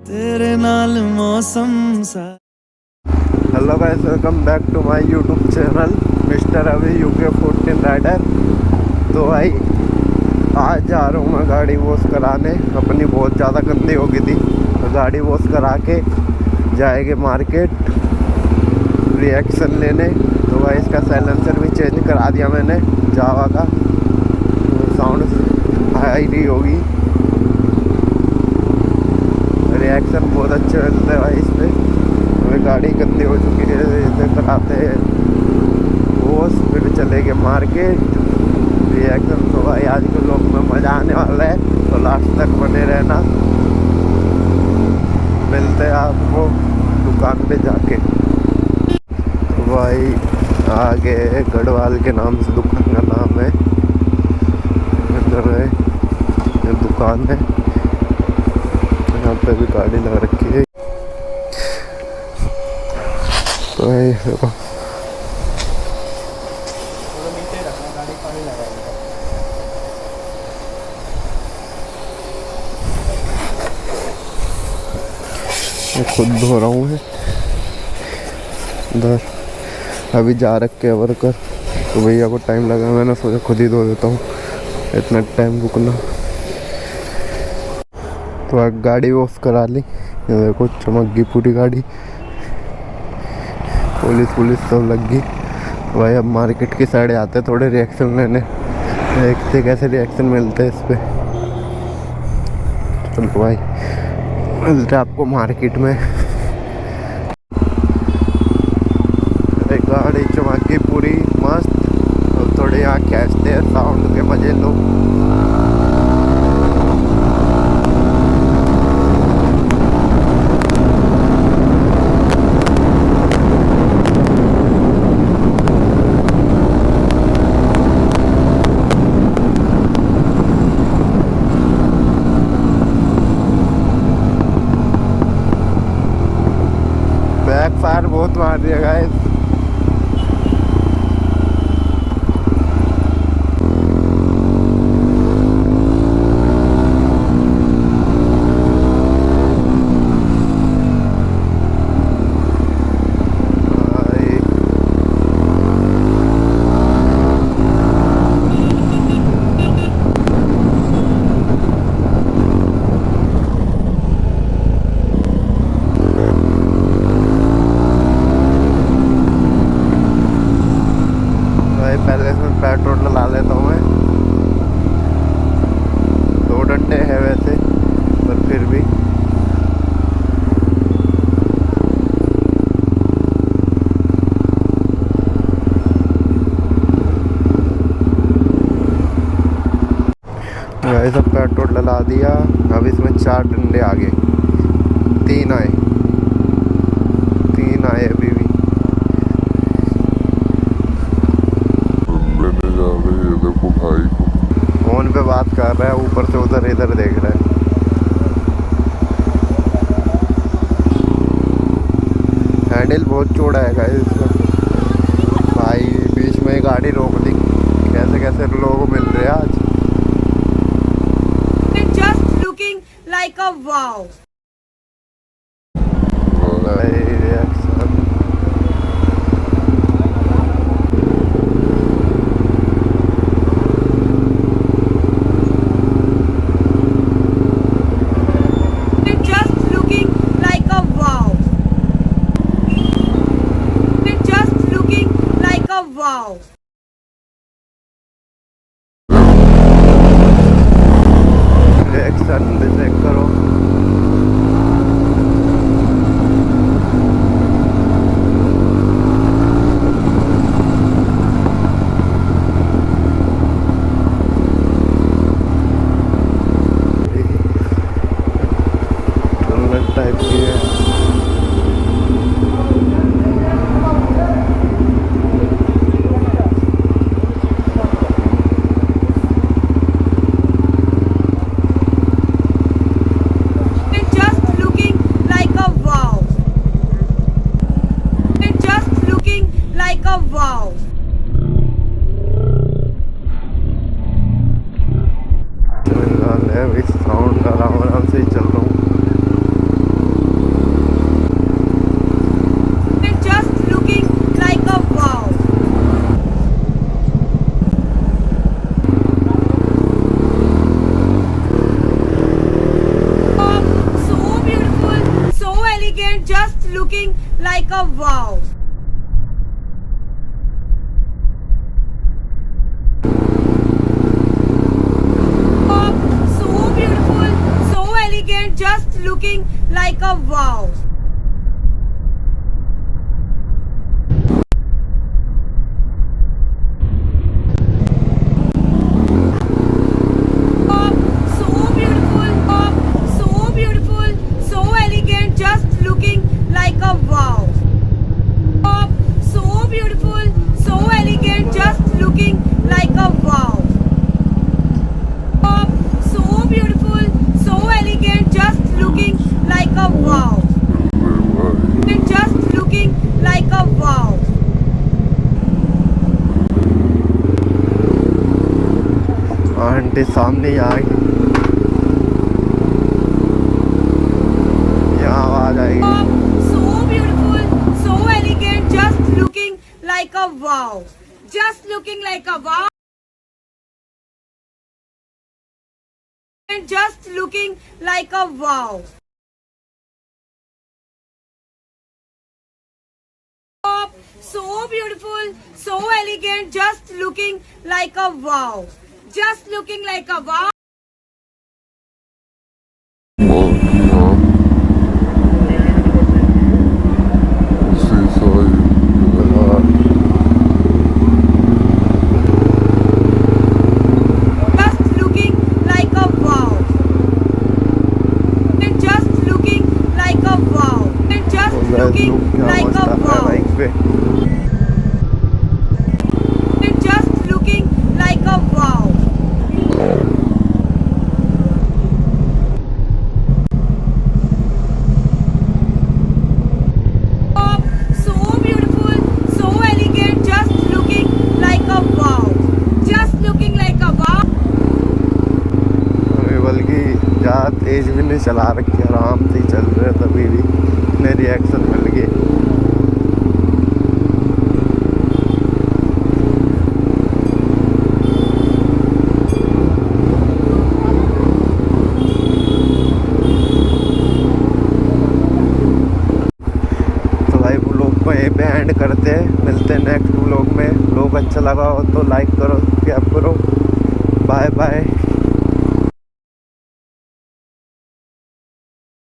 तेरे नाल मौसम सा। Hello guys, welcome back to my YouTube channel mister Abhi UK 14 rider. तो भाई आज जा रहा हूँ मैं गाड़ी वॉश कराने। अपनी बहुत ज़्यादा गंदी हो गई थी, तो गाड़ी वॉश करा के जाएंगे मार्केट रिएक्शन लेने। तो भाई इसका साइलेंसर भी चेंज करा दिया मैंने जावा का, तो साउंड हाई नहीं होगी। रिएक्शन बहुत अच्छे मिलते हैं भाई इस पर। हमें गाड़ी गंदी हो चुकी है, इसे कराते हैं वॉश, फिर चलेंगे मार्केट रिएक्शन। तो भाई आज के लोग में मज़ा आने वाला है, तो लास्ट तक बने रहना। मिलते हैं आपको दुकान पे जाके। तो भाई आगे गढ़वाल के नाम से दुकान का नाम है, इधर है ये दुकान है, यहाँ पे भी गाड़ी लग रखी है। तो है देखो, मैं खुद धो रहा हूँ इधर। अभी जा रखे वर्कर, तो भैया को टाइम लगा, मैंने सोचा खुद ही धो देता हूँ, इतना टाइम रुकना। तो अब गाड़ी वॉश करा ली, ये देखो चमक गई पूरी गाड़ी, पुलिस सब लग गई। भाई अब मार्केट की साइड आते हैं थोड़े रिएक्शन लेने, देखते कैसे रिएक्शन मिलते हैं इस पे। चलो भाई मिलते आपको मार्केट में। गाड़ी चमक गई पूरी मस्त। अब थोड़े यहाँ खींचते हैं, साउंड के मजे लो। बैक फायर बहुत मार दिया गाइस। पहले इसमें पेट्रोल डला लेता हूँ मैं, 2 डंडे है वैसे, पर फिर भी। ये सब पेट्रोल डला दिया। अब इसमें 4 डंडे आ गए, 3 आए अभी भी। देखो भाई को फोन पे बात कर रहा है, ऊपर से उधर इधर देख रहा है। हैंडल बहुत चौड़ा है गाइस इसका। भाई बीच में गाड़ी रोक दी, कैसे कैसे लोग मिल रहे हैं आज। Just looking like a wow. Wow. Reaction भी चेक करो। टाइप की है। Wow. साउंड आराम से ही चल रहा हूँ। looking like a wow. Oh, so beautiful, so elegant, just looking like a wow. Oh, so beautiful, oh, so beautiful, so elegant, just looking like a wow. Oh, so beautiful, so elegant, just looking like a wow. Oh, so beautiful, so elegant, just looking like a wow. And just looking like a wow. Aunty सामने ही आ गई, यहाँ आवाज आएगी। Oh, so beautiful, so elegant, just looking like a wow. Just looking like a wow. And just looking like a wow. Oh, so beautiful, so elegant, just looking like a wow. Just looking like a wow. Just looking like a wow. And just looking like a wow. And just looking like a wow. Bike पे And just looking like a wow. Oh, so beautiful, so elegant, just looking like a wow. Just looking like a wow. अभी बल्कि ज़्यादा तेज भी नहीं चला रखी, आराम से ही चल रहे तभी भी इतने रिएक्शन मिल गए। तो भाई व्लॉग को यहीं पे एंड करते हैं, मिलते हैं नेक्स्ट व्लॉग में। व्लॉग अच्छा लगा हो तो लाइक करो, सब्सक्राइब करो। Bye bye.